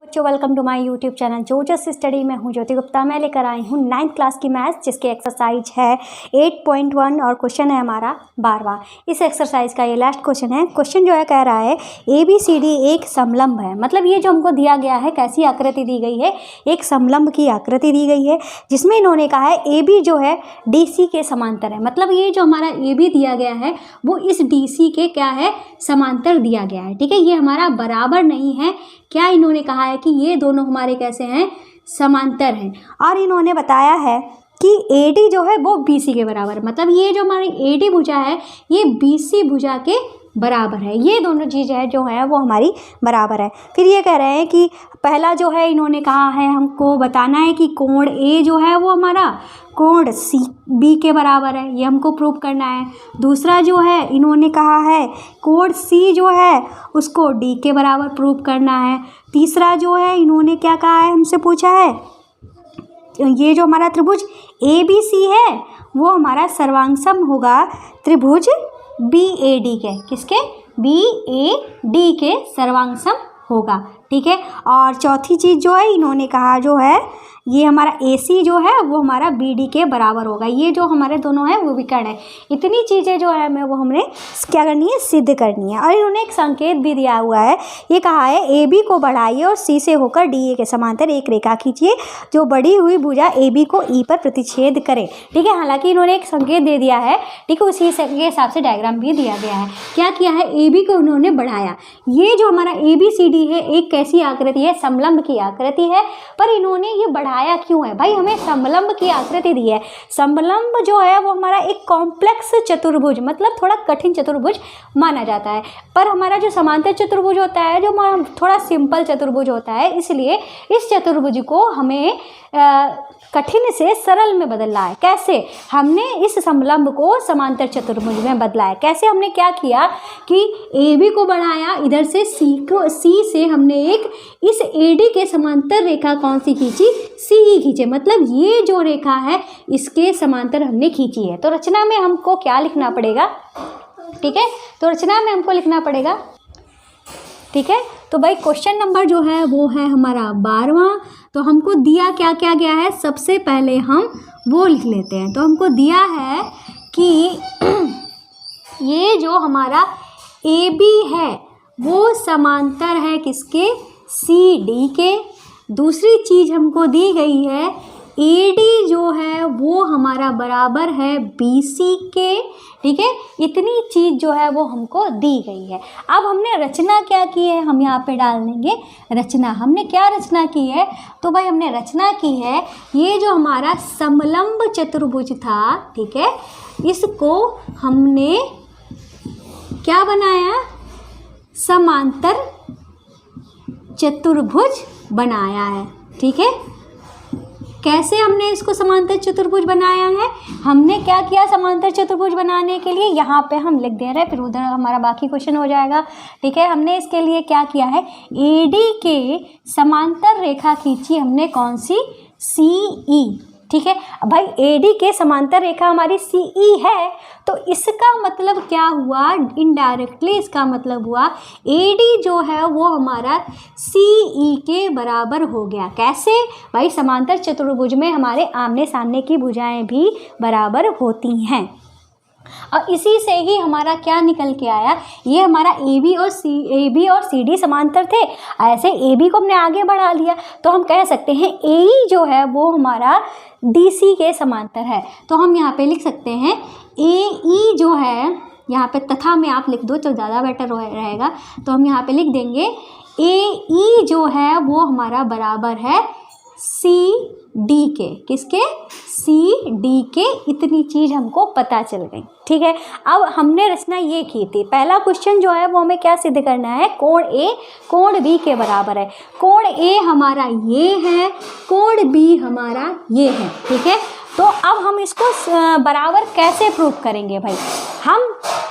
बच्चों welcome to my YouTube channel जोजस study में हूँ ज्योति गुप्ता। मैं लेकर आई हूँ 9th क्लास की मैथ्स जिसकी एक्सरसाइज है 8.1 और क्वेश्चन है हमारा 12वां। इस एक्सरसाइज का ये लास्ट क्वेश्चन है। क्वेश्चन जो है कह रहा है ABCD एक समलंब है। मतलब ये जो हमको दिया गया है कैसी आकृति दी गई है, एक समलंब की आकृति दी गई है जिसमें इन्होंने कहा है AB जो है DC के समांतर है। मतलब ये जो हमारा AB दिया गया है वो इस DC के क्या है, समांतर दिया गया है। ठीक है, ये हमारा बराबर नहीं है। क्या इन्होंने कहा है कि ये दोनों हमारे कैसे हैं, समांतर हैं। और इन्होंने बताया है कि AD जो है वो BC के बराबर, मतलब ये जो हमारी AD भुजा है ये BC भुजा के बराबर है। ये दोनों चीज़ है जो है वो हमारी बराबर है। फिर ये कह रहे हैं कि पहला जो है इन्होंने कहा है हमको बताना है कि कोण A जो है वो हमारा कोण B के बराबर है, ये हमको प्रूव करना है। दूसरा जो है इन्होंने कहा है कोण C जो है उसको D के बराबर प्रूव करना है। तीसरा जो है इन्होंने क्या कहा है, हमसे पूछा है ये जो हमारा त्रिभुज ABC है वो हमारा सर्वांग होगा त्रिभुज BAD के, किसके, BAD के सर्वांग होगा। ठीक है, और चौथी चीज़ जो है इन्होंने कहा जो है ये हमारा AC जो है वो हमारा BD के बराबर होगा। ये जो हमारे दोनों हैं वो विकर्ण है। इतनी चीज़ें जो है हमें वो हमने क्या करनी है, सिद्ध करनी है। और इन्होंने एक संकेत भी दिया हुआ है, ये कहा है AB को बढ़ाइए और C से होकर DA के समांतर एक रेखा खींचिए जो बढ़ी हुई भुजा AB को E पर प्रतिच्छेद करे। ठीक है, हालांकि इन्होंने एक संकेत दे दिया है, ठीक है, उसी के हिसाब से डायग्राम भी दिया गया है। क्या किया है, AB को उन्होंने बढ़ाया। ये जो हमारा ABCD है एक कैसी आकृति है, समलंब की आकृति है। पर इन्होंने ये बढ़ाया क्यों है भाई, हमें समलंब की आकृति दी है। समलंब जो है वो हमारा एक कॉम्प्लेक्स चतुर्भुज, मतलब थोड़ा कठिन चतुर्भुज माना जाता है। पर हमारा जो समांतर चतुर्भुज होता है जो थोड़ा सिंपल चतुर्भुज होता है, इसलिए इस चतुर्भुज को हमें कठिन से सरल में बदलना है। कैसे, हमने इस समलंब को समांतर चतुर्भुज में बदला है। कैसे, हमने क्या किया कि AB को बढ़ाया, इधर से C से हमने एक इस AD के समांतर रेखा कौन सी खींची, CE खींचे। मतलब ये जो रेखा है इसके समांतर हमने खींची है। तो रचना में हमको क्या लिखना पड़ेगा, ठीक है, तो रचना में हमको लिखना पड़ेगा। ठीक है, तो भाई क्वेश्चन नंबर जो है वो है हमारा 12वां। तो हमको दिया क्या क्या गया है, सबसे पहले हम वो लिख लेते हैं। तो हमको दिया है कि ये जो हमारा AB है वो समांतर है किसके, CD के। दूसरी चीज़ हमको दी गई है AD जो है वो हमारा बराबर है BC के। ठीक है, इतनी चीज़ जो है वो हमको दी गई है। अब हमने रचना क्या की है, हम यहाँ पे डाल देंगे रचना। हमने क्या रचना की है, तो भाई हमने रचना की है ये जो हमारा समलंब चतुर्भुज था, ठीक है, इसको हमने क्या बनाया, समांतर चतुर्भुज बनाया है। ठीक है, कैसे हमने इसको समांतर चतुर्भुज बनाया है, हमने क्या किया, समांतर चतुर्भुज बनाने के लिए यहाँ पे हम लिख दे रहे हैं, फिर उधर हमारा बाकी क्वेश्चन हो जाएगा। ठीक है, हमने इसके लिए क्या किया है, AD के समांतर रेखा खींची हमने कौन सी, CE। ठीक है, भाई AD के समांतर रेखा हमारी CE है, तो इसका मतलब क्या हुआ, इनडायरेक्टली इसका मतलब हुआ AD जो है वो हमारा CE के बराबर हो गया। कैसे भाई, समांतर चतुर्भुज में हमारे आमने सामने की भुजाएं भी बराबर होती हैं। और इसी से ही हमारा क्या निकल के आया, ये हमारा AB और CD समांतर थे, ऐसे AB को हमने आगे बढ़ा लिया तो हम कह सकते हैं AE जो है वो हमारा DC के समांतर है। तो हम यहाँ पे लिख सकते हैं AE जो है, यहाँ पे तथा में आप लिख दो तो ज़्यादा बेटर रहेगा। तो हम यहाँ पे लिख देंगे AE जो है वो हमारा बराबर है CD के, किसके, CD के। इतनी चीज़ हमको पता चल गई। ठीक है, अब हमने रचना ये की थी। पहला क्वेश्चन जो है वो हमें क्या सिद्ध करना है, कोण A कोण B के बराबर है। कोण A हमारा ये है, कोण B हमारा ये है। ठीक है, तो अब हम इसको बराबर कैसे प्रूव करेंगे भाई, हम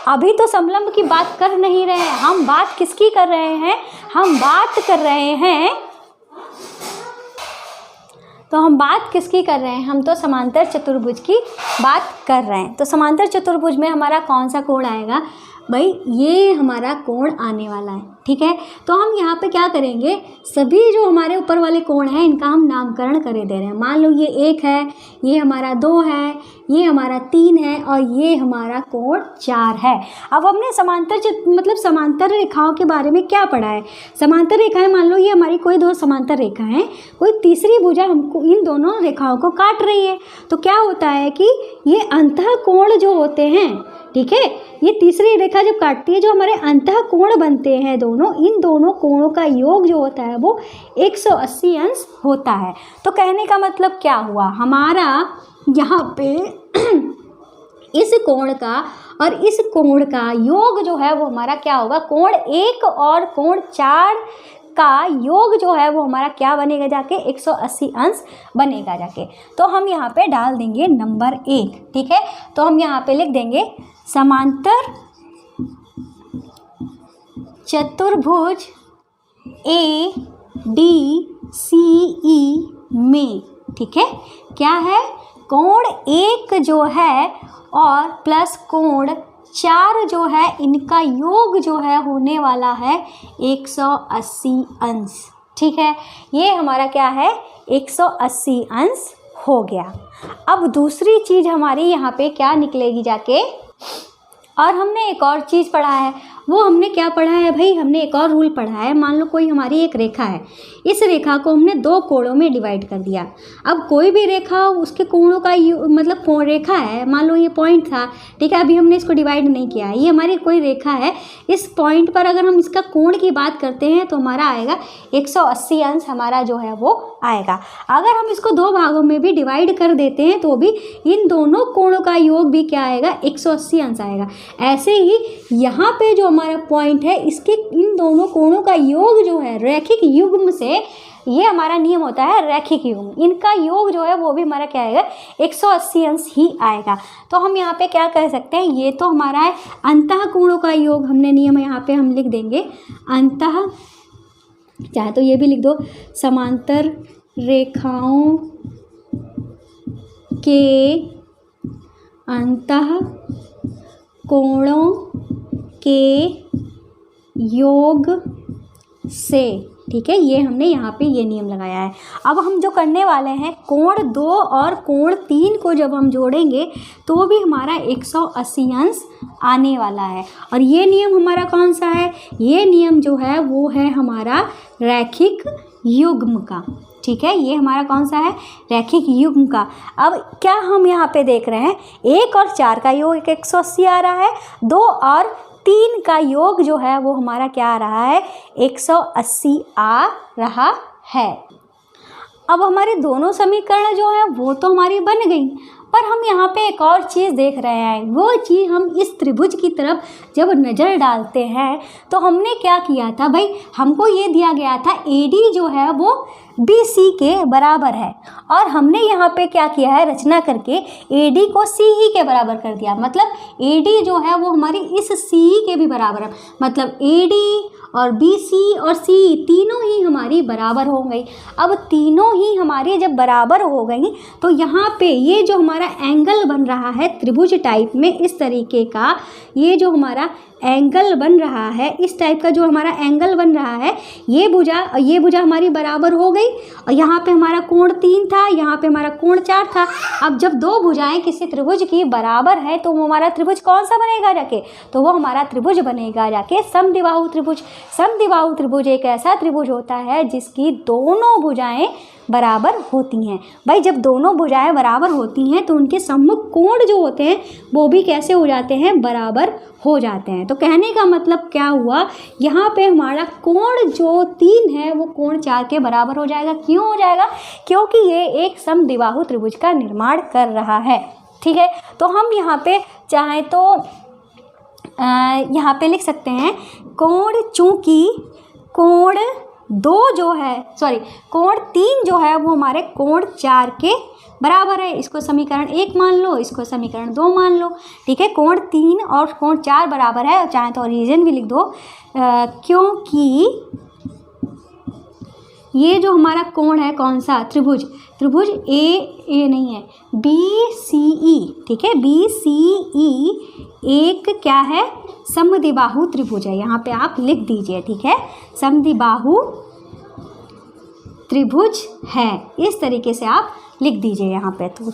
अभी तो समलंब की बात कर नहीं रहे हैं, हम बात किसकी कर रहे हैं, हम बात कर रहे हैं, तो हम बात किसकी कर रहे हैं, हम तो समांतर चतुर्भुज की बात कर रहे हैं। तो समांतर चतुर्भुज में हमारा कौन सा कोण आएगा भाई, ये हमारा कोण आने वाला है। ठीक है। तो हम यहाँ पे क्या करेंगे, सभी जो हमारे ऊपर वाले कोण हैं इनका हम नामकरण करे दे रहे हैं। मान लो ये 1 है, ये हमारा 2 है, ये हमारा 3 है और ये हमारा कोण 4 है। अब हमने समांतर रेखाओं के बारे में क्या पढ़ा है। समांतर रेखाएं, मान लो ये हमारी कोई दो समांतर रेखा हैं, कोई तीसरी भुजा हमको इन दोनों रेखाओं को काट रही है, तो क्या होता है कि ये अंतः कोण जो होते हैं, ठीक है, ये तीसरी रेखा जब काटती है, जो हमारे अंतः कोण बनते हैं दोनों, इन दोनों कोणों का योग जो होता है वो 180 अंश होता है। तो कहने का मतलब क्या हुआ, हमारा यहाँ पे इस कोण का और इस कोण का योग जो है वो हमारा क्या होगा, कोण 1 और कोण 4 का योग जो है वो हमारा क्या बनेगा जाके, 180 अंश बनेगा जाके। तो हम यहाँ पे डाल देंगे नंबर 1, ठीक है। तो हम यहाँ पे लिख देंगे समांतर चतुर्भुज ADCE में, ठीक है, क्या है, कोण 1 जो है और प्लस कोण 4 जो है, इनका योग जो है होने वाला है 180 अंश, ठीक है। ये हमारा क्या है, 180 अंश हो गया। अब दूसरी चीज़ हमारी यहाँ पे क्या निकलेगी जाके, और हमने एक और चीज़ पढ़ा है, वो हमने क्या पढ़ा है भाई, हमने एक और रूल पढ़ा है। मान लो कोई हमारी एक रेखा है, इस रेखा को हमने 2 कोणों में डिवाइड कर दिया। अब कोई भी रेखा उसके कोणों का कोण रेखा है, मान लो ये पॉइंट था, ठीक है, अभी हमने इसको डिवाइड नहीं किया है, ये हमारी कोई रेखा है, इस पॉइंट पर अगर हम इसका कोण की बात करते हैं तो हमारा आएगा 180 अंश हमारा जो है वो आएगा। अगर हम इसको 2 भागों में भी डिवाइड कर देते हैं तो भी इन दोनों कोणों का योग भी क्या आएगा, 180 अंश आएगा। ऐसे ही यहाँ पे जो हमारा पॉइंट है, इसके इन दोनों कोणों का योग जो है रैखिक युग्म से, ये हमारा नियम होता है रैखिक युग्म, इनका योग जो है वो भी हमारा क्या आएगा, 180 अंश ही आएगा। तो हम यहाँ पे क्या कह सकते हैं, ये तो हमारा है अंतः कोणों का योग, हमने नियम यहाँ पे हम लिख देंगे अंतः, चाहे तो ये भी लिख दो, समांतर रेखाओं के अंतः कोणों के योग से, ठीक है, ये हमने यहाँ पे ये नियम लगाया है। अब हम जो करने वाले हैं, कोण 2 और कोण 3 को जब हम जोड़ेंगे तो भी हमारा 180 अंश आने वाला है। और ये नियम हमारा कौन सा है, ये नियम जो है वो है हमारा रैखिक युग्म का, ठीक है, ये हमारा कौन सा है, रैखिक युग्म का। अब क्या हम यहाँ पे देख रहे हैं, 1 और 4 का योग 180 आ रहा है, 2 और 3 का योग जो है वो हमारा क्या आ रहा है, 180 आ रहा है। अब हमारे दोनों समीकरण जो है वो तो हमारी बन गई, पर हम यहाँ पे एक और चीज़ देख रहे हैं। वो चीज़ हम इस त्रिभुज की तरफ जब नज़र डालते हैं तो हमने क्या किया था भाई, हमको ये दिया गया था AD जो है वो BC के बराबर है, और हमने यहाँ पे क्या किया है, रचना करके AD को CE के बराबर कर दिया। मतलब AD जो है वो हमारी इस CE के भी बराबर है, मतलब AD और BC और CE तीनों ही हमारी बराबर हो गई। अब तीनों ही हमारी जब बराबर हो गई तो यहाँ पे ये जो हमारा एंगल बन रहा है त्रिभुज टाइप में, इस तरीके का ये जो हमारा एंगल बन रहा है, इस टाइप का जो हमारा एंगल बन रहा है, ये भुजा हमारी बराबर हो गई। और यहाँ पे हमारा कोण 3 था, यहाँ पे हमारा कोण 4 था। अब जब 2 भुजाएं किसी त्रिभुज की बराबर है तो वो हमारा त्रिभुज कौन सा बनेगा जाके, तो वो हमारा त्रिभुज बनेगा जाके समद्विबाहु त्रिभुज। समद्विबाहु त्रिभुज एक ऐसा त्रिभुज होता है जिसकी दोनों भुजाएं बराबर होती हैं। भाई जब दोनों भुजाएं बराबर होती हैं तो उनके सम्मुख कोण जो होते हैं वो भी कैसे हो जाते हैं, बराबर हो जाते हैं। तो कहने का मतलब क्या हुआ, यहाँ पे हमारा कोण जो 3 है वो कोण 4 के बराबर हो जाएगा। क्यों हो जाएगा, क्योंकि ये एक समद्विबाहु त्रिभुज का निर्माण कर रहा है, ठीक है। तो हम यहाँ पे चाहें तो यहाँ पे लिख सकते हैं कोण, चूँकि कोण 2 जो है, सॉरी कोण 3 जो है वो हमारे कोण 4 के बराबर है। इसको समीकरण 1 मान लो, इसको समीकरण 2 मान लो, ठीक है। कोण 3 और कोण 4 बराबर है, और चाहे तो रीजन भी लिख दो, क्योंकि ये जो हमारा कोण है कौन सा, त्रिभुज ए नहीं है, BCE, ठीक है, BCE एक क्या है, समद्विबाहु त्रिभुज है। यहाँ पे आप लिख दीजिए, ठीक है, समद्विबाहु त्रिभुज है, इस तरीके से आप लिख दीजिए यहाँ पे। तो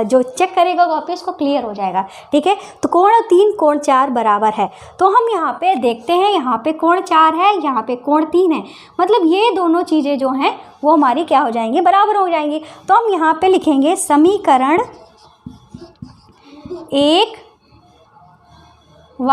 जो चेक करेगा कॉपी उसको क्लियर हो जाएगा, ठीक है। तो कोण 3 कोण 4 बराबर है, तो हम यहाँ पे देखते हैं, यहाँ पे कोण 4 है, यहाँ पे कोण 3 है, मतलब ये दोनों चीज़ें जो हैं वो हमारी क्या हो जाएंगी, बराबर हो जाएंगी। तो हम यहाँ पे लिखेंगे समीकरण 1 व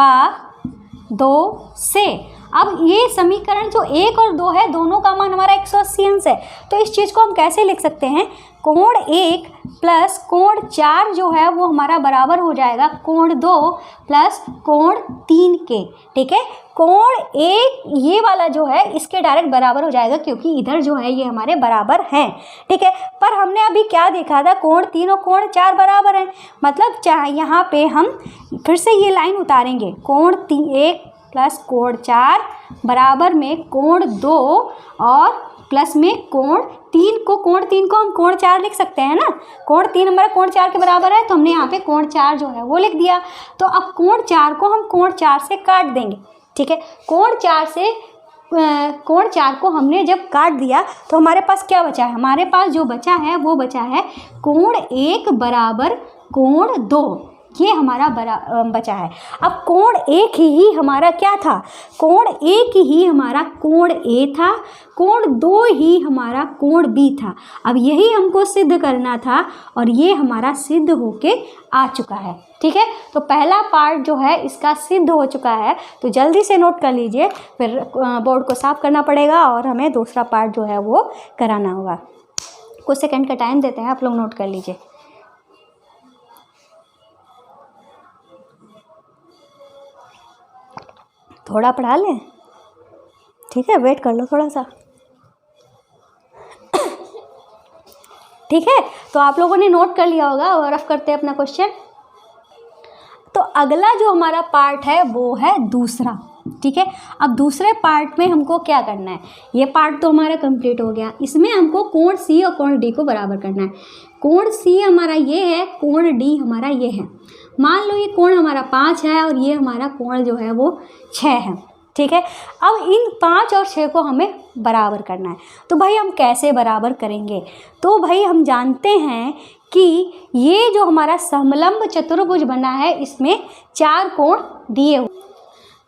2 से। अब ये समीकरण जो 1 और 2 है, दोनों का मान हमारा 180 अंश है, तो इस चीज़ को हम कैसे लिख सकते हैं, कोण 1 प्लस कोण 4 जो है वो हमारा बराबर हो जाएगा कोण 2 प्लस कोण 3 के, ठीक है। कोण 1 ये वाला जो है इसके डायरेक्ट बराबर हो जाएगा, क्योंकि इधर जो है ये हमारे बराबर हैं, ठीक है। पर हमने अभी क्या देखा था, कोण 3 और कोण 4 बराबर हैं, मतलब चाहे यहाँ पे हम फिर से ये लाइन उतारेंगे, कोण 1 प्लस कोण 4 बराबर में कोण 2 और प्लस में कोण 3 को, कोण 3 को हम कोण 4 लिख सकते हैं ना, कोण 3 हमारा कोण 4 के बराबर है, तो हमने यहाँ पे कोण 4 जो है वो लिख दिया। तो अब कोण 4 को हम कोण 4 से काट देंगे, ठीक है। कोण 4 को हमने जब काट दिया तो हमारे पास क्या बचा है, हमारे पास जो बचा है वो बचा है कोण 1 बराबर कोण 2, ये हमारा बचा है। अब कोण 1 ही हमारा क्या था, कोण 1 ही हमारा कोण ए था, कोण 2 ही हमारा कोण बी था। अब यही हमको सिद्ध करना था और ये हमारा सिद्ध होके आ चुका है, ठीक है। तो पहला पार्ट जो है इसका सिद्ध हो चुका है, तो जल्दी से नोट कर लीजिए, फिर बोर्ड को साफ करना पड़ेगा और हमें दूसरा पार्ट जो है वो कराना होगा। कुछ सेकंड का टाइम देते हैं, आप लोग नोट कर लीजिए। थोड़ा पढ़ा लें, ठीक है, वेट कर लो थोड़ा सा, ठीक है। तो आप लोगों ने नोट कर लिया होगा और रफ करते हैं अपना क्वेश्चन। तो अगला जो हमारा पार्ट है वो है दूसरा, ठीक है। अब दूसरे पार्ट में हमको क्या करना है, ये पार्ट तो हमारा कंप्लीट हो गया, इसमें हमको कोण सी और कोण डी को बराबर करना है। कोण सी हमारा ये है, कोण डी हमारा ये है। मान लो ये कोण हमारा 5 है और ये हमारा कोण जो है वो 6 है, ठीक है। अब इन 5 और 6 को हमें बराबर करना है, तो भाई हम कैसे बराबर करेंगे, तो भाई हम जानते हैं कि ये जो हमारा समलंब चतुर्भुज बना है इसमें 4 कोण दिए हुए,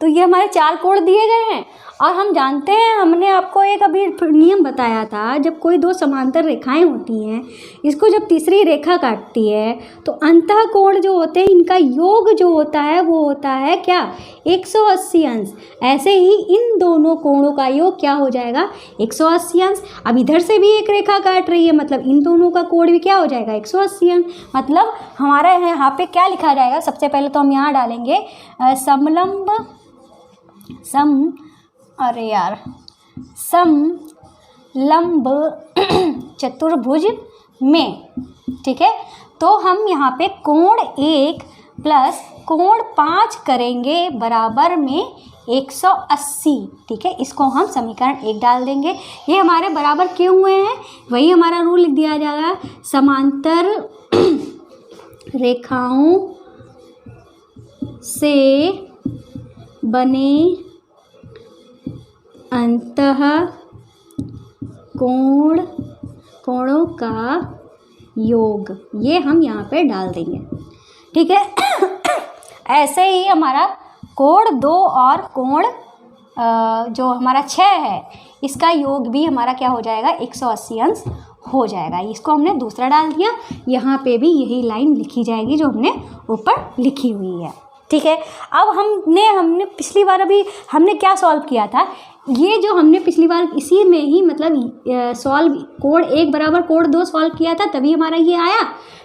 तो ये हमारे 4 कोण दिए गए हैं। और हम जानते हैं, हमने आपको एक अभी नियम बताया था, जब कोई 2 समांतर रेखाएं होती हैं, इसको जब तीसरी रेखा काटती है तो अंतः कोण जो होते हैं इनका योग जो होता है वो होता है क्या, 180 अंश। ऐसे ही इन दोनों कोणों का योग क्या हो जाएगा, 180 अंश। अब इधर से भी एक रेखा काट रही है, मतलब इन दोनों का कोण भी क्या हो जाएगा, 180 अंश। मतलब हमारा यहाँ पे क्या लिखा जाएगा, सबसे पहले तो हम यहाँ डालेंगे समलंब चतुर्भुज में, ठीक है। तो हम यहाँ पे कोण 1 प्लस कोण 5 करेंगे बराबर में 180, ठीक है। इसको हम समीकरण 1 डाल देंगे। ये हमारे बराबर क्यों हुए हैं, वही हमारा रूल लिख दिया जाएगा, समांतर रेखाओं से बने अंतः कोणों का योग, ये हम यहाँ पे डाल देंगे, ठीक है। ऐसे ही हमारा कोण 2 और कोण जो हमारा 6 है इसका योग भी हमारा क्या हो जाएगा, 180 अंश हो जाएगा। इसको हमने दूसरा डाल दिया, यहाँ पे भी यही लाइन लिखी जाएगी जो हमने ऊपर लिखी हुई है, ठीक है। अब हमने पिछली बार अभी हमने क्या सॉल्व किया था, ये जो हमने पिछली बार इसी में ही मतलब सॉल्व कोण 1 बराबर कोण 2 सॉल्व किया था, तभी हमारा ये आया,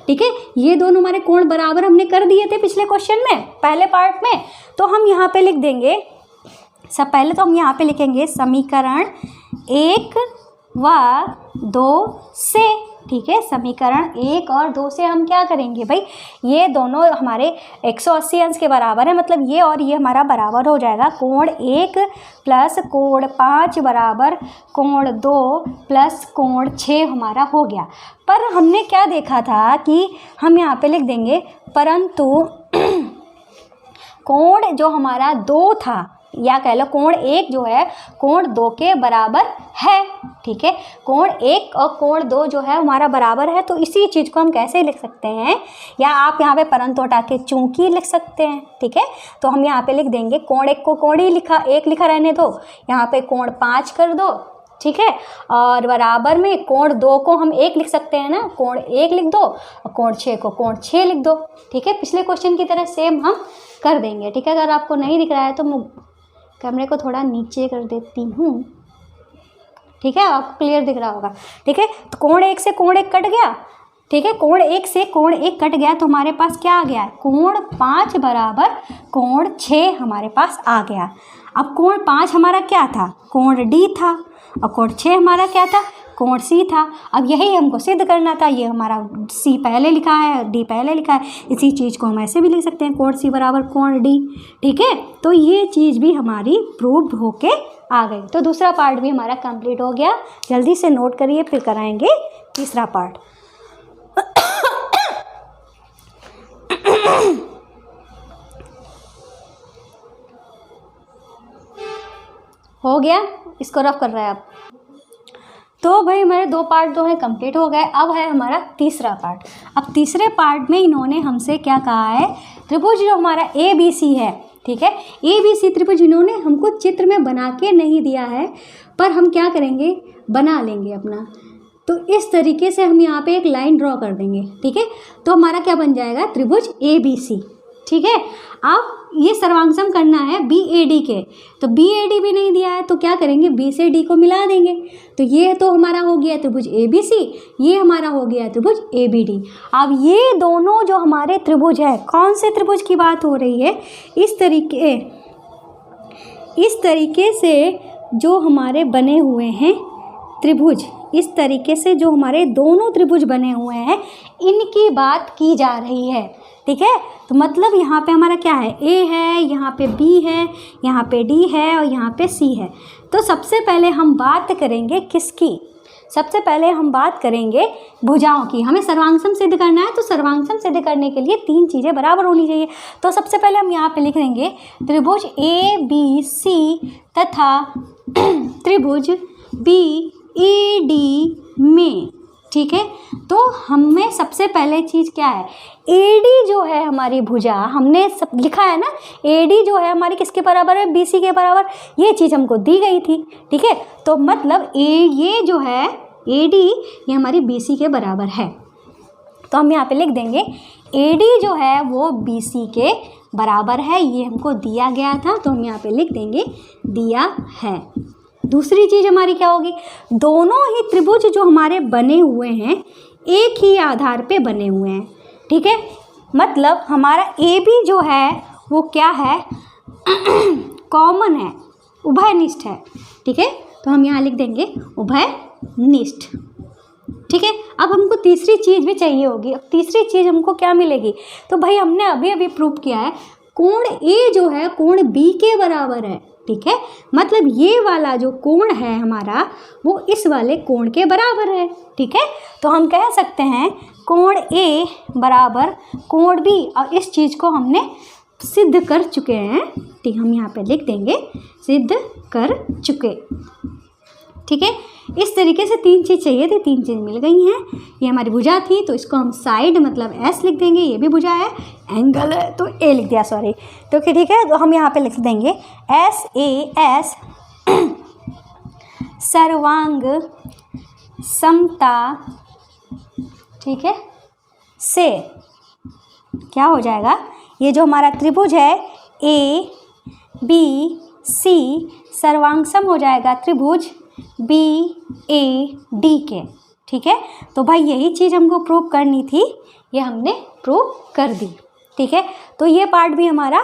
ठीक है। ये दोनों हमारे कोण बराबर हमने कर दिए थे पिछले क्वेश्चन में, पहले पार्ट में। तो हम यहाँ पे लिख देंगे, सब पहले तो हम यहाँ पे लिखेंगे समीकरण 1 व 2 से, ठीक है। समीकरण 1 और 2 से हम क्या करेंगे भाई, ये दोनों हमारे 180 अंश के बराबर है, मतलब ये और ये हमारा बराबर हो जाएगा। कोण 1 प्लस कोण 5 बराबर कोण 2 प्लस कोण 6 हमारा हो गया। पर हमने क्या देखा था कि हम यहाँ पे लिख देंगे, परंतु कोण जो हमारा 2 था, या कह लो कोण 1 जो है कोण 2 के बराबर है, ठीक है। कोण 1 और कोण 2 जो है हमारा बराबर है, तो इसी चीज़ को हम कैसे लिख सकते हैं, या आप यहाँ पे परंतु हटा के चूंकि लिख सकते हैं, ठीक है। तो हम यहाँ पे लिख देंगे कोण 1 को कोण ही एक लिखा रहने दो, यहाँ पे कोण 5 कर दो, ठीक है। और बराबर में कोण 2 को हम 1 लिख सकते हैं ना, कोण 1 लिख दो, और कोण 6 को कोण 6 लिख दो, ठीक है। पिछले क्वेश्चन की तरह सेम हम कर देंगे, ठीक है। अगर आपको नहीं दिख रहा है तो मैं कैमरे को थोड़ा नीचे कर देती हूँ, ठीक है, आपको क्लियर दिख रहा होगा, ठीक है। तो कोण 1 से कोण 1 कट गया, ठीक है। कोण 1 से कोण 1 कट गया, तो हमारे पास क्या आ गया, कोण 5 बराबर कोण 6 हमारे पास आ गया। अब कोण 5 हमारा क्या था, कोण डी था, और कोण 6 हमारा क्या था, कोण सी था। अब यही हमको सिद्ध करना था, ये हमारा सी पहले लिखा है, डी पहले लिखा है, इसी चीज़ को हम ऐसे भी लिख सकते हैं, कोण सी बराबर कोण डी, ठीक है। तो ये चीज़ भी हमारी प्रूव होके आ गई। तो दूसरा पार्ट भी हमारा कंप्लीट हो गया। जल्दी से नोट करिए, फिर कराएंगे तीसरा पार्ट। हो गया, इसको रफ कर रहा है अब। तो भाई हमारे 2 पार्ट जो है कंप्लीट हो गए। अब है हमारा तीसरा पार्ट। अब तीसरे पार्ट में इन्होंने हमसे क्या कहा है, त्रिभुज जो हमारा ABC है, ठीक है, ABC त्रिभुज इन्होंने हमको चित्र में बना के नहीं दिया है, पर हम क्या करेंगे, बना लेंगे अपना। तो इस तरीके से हम यहाँ पे एक लाइन ड्रॉ कर देंगे, ठीक है। तो हमारा क्या बन जाएगा, त्रिभुज ABC, ठीक है। अब ये सर्वांग सम करना है BAD के, तो BAD भी नहीं दिया है, तो क्या करेंगे, B से D को मिला देंगे। तो ये तो हमारा हो गया त्रिभुज ABC, ये हमारा हो गया त्रिभुज ABD। अब ये दोनों जो हमारे त्रिभुज है, कौन से त्रिभुज की बात हो रही है, इस तरीके से जो हमारे बने हुए हैं त्रिभुज, इस तरीके से जो हमारे दोनों त्रिभुज बने हुए हैं, इनकी बात की जा रही है, ठीक है। तो मतलब यहाँ पे हमारा क्या है, A है, यहाँ पे B है, यहाँ पे D है, और यहाँ पे C है। तो सबसे पहले हम बात करेंगे किसकी, सबसे पहले हम बात करेंगे भुजाओं की। हमें सर्वांगसम सिद्ध करना है, तो सर्वांगसम सिद्ध करने के लिए 3 चीज़ें बराबर होनी चाहिए। तो सबसे पहले हम यहाँ पे लिख देंगे त्रिभुज ABC तथा त्रिभुज BED में, ठीक है। तो हमें सबसे पहले चीज़ क्या है, AD जो है हमारी भुजा, हमने सब लिखा है ना, AD जो है हमारी किसके बराबर है, BC के बराबर, ये चीज़ हमको दी गई थी, ठीक है। तो मतलब ये जो है AD ये हमारी BC के बराबर है। तो हम यहाँ पे लिख देंगे AD जो है वो BC के बराबर है, ये हमको दिया गया था, तो हम यहाँ पे लिख देंगे दिया है। दूसरी चीज़ हमारी क्या होगी, दोनों ही त्रिभुज जो हमारे बने हुए हैं एक ही आधार पे बने हुए हैं, ठीक है। मतलब हमारा AB जो है वो क्या है, कॉमन है, उभयनिष्ठ है, ठीक है। तो हम यहाँ लिख देंगे उभयनिष्ठ, ठीक है। अब हमको तीसरी चीज़ भी चाहिए होगी। अब तीसरी चीज़ हमको क्या मिलेगी, तो भाई हमने अभी अभी प्रूव किया है कोण A जो है कोण B के बराबर है, ठीक है। मतलब ये वाला जो कोण है हमारा वो इस वाले कोण के बराबर है, ठीक है। तो हम कह सकते हैं कोण A बराबर कोण B, और इस चीज़ को हमने सिद्ध कर चुके हैं, ठीक। हम यहाँ पे लिख देंगे सिद्ध कर चुके, ठीक है। इस तरीके से 3 चीज़ चाहिए थी, 3 चीज़ मिल गई हैं। ये हमारी भुजा थी, तो इसको हम साइड मतलब S लिख देंगे, ये भी भुजा है, एंगल है तो A लिख दिया, सॉरी, तो ठीक है। तो हम यहाँ पे लिख देंगे SAS सर्वांग समता, ठीक है, से क्या हो जाएगा, ये जो हमारा त्रिभुज है ABC सर्वांग सम हो जाएगा त्रिभुज BAD के, ठीक है। तो भाई यही चीज़ हमको प्रूव करनी थी, ये हमने प्रूव कर दी, ठीक है। तो ये पार्ट भी हमारा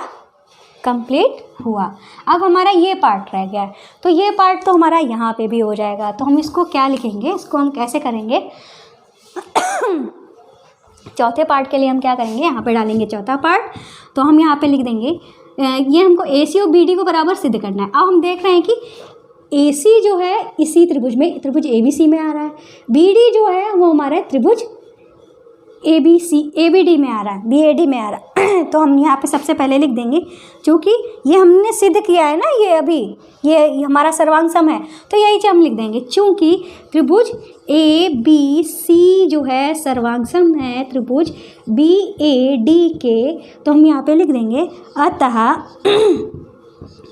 कंप्लीट हुआ। अब हमारा ये पार्ट रह गया है, तो ये पार्ट तो हमारा यहाँ पे भी हो जाएगा। तो हम इसको क्या लिखेंगे, इसको हम कैसे करेंगे चौथे पार्ट के लिए हम क्या करेंगे, यहाँ पे डालेंगे चौथा पार्ट। तो हम यहाँ पे लिख देंगे ये हमको AC और BD को बराबर सिद्ध करना है। अब हम देख रहे हैं कि AC जो है इसी त्रिभुज में, त्रिभुज ABC में आ रहा है, BD जो है वो हमारा त्रिभुज ABD में आ रहा है, BAD में आ रहा है तो हम यहाँ पे सबसे पहले लिख देंगे, क्योंकि ये हमने सिद्ध किया है ना, ये अभी ये हमारा सर्वांग सम है, तो यही चीज़ हम लिख देंगे। चूँकि त्रिभुज ABC जो है सर्वांग सम है त्रिभुज BAD के, तो हम यहाँ पे लिख देंगे अतः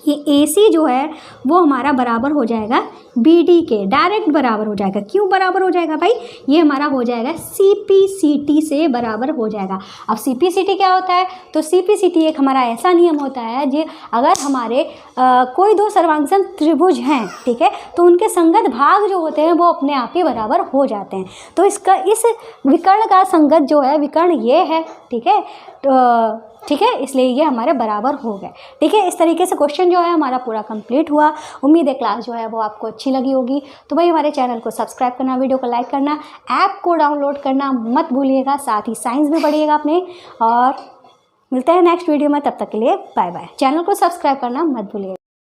ये AC जो है वो हमारा बराबर हो जाएगा BD के, डायरेक्ट बराबर हो जाएगा। क्यों बराबर हो जाएगा भाई? ये हमारा हो जाएगा CPCT से बराबर हो जाएगा। अब CPCT क्या होता है? तो CPCT एक हमारा ऐसा नियम होता है जो अगर हमारे कोई दो सर्वांगसम त्रिभुज हैं, ठीक है, तो उनके संगत भाग जो होते हैं वो अपने आप ही बराबर हो जाते हैं। तो इसका इस विकर्ण का संगत जो है विकर्ण ये है, ठीक है, तो ठीक है, इसलिए ये हमारे बराबर हो गए। ठीक है, इस तरीके से क्वेश्चन जो है हमारा पूरा कंप्लीट हुआ। उम्मीद है क्लास जो है वो आपको अच्छी लगी होगी। तो भाई हमारे चैनल को सब्सक्राइब करना, वीडियो को लाइक करना, ऐप को डाउनलोड करना मत भूलिएगा, साथ ही साइंस भी पढ़िएगा अपने। और मिलते हैं नेक्स्ट वीडियो में, तब तक के लिए बाय बाय। चैनल को सब्सक्राइब करना मत भूलिएगा।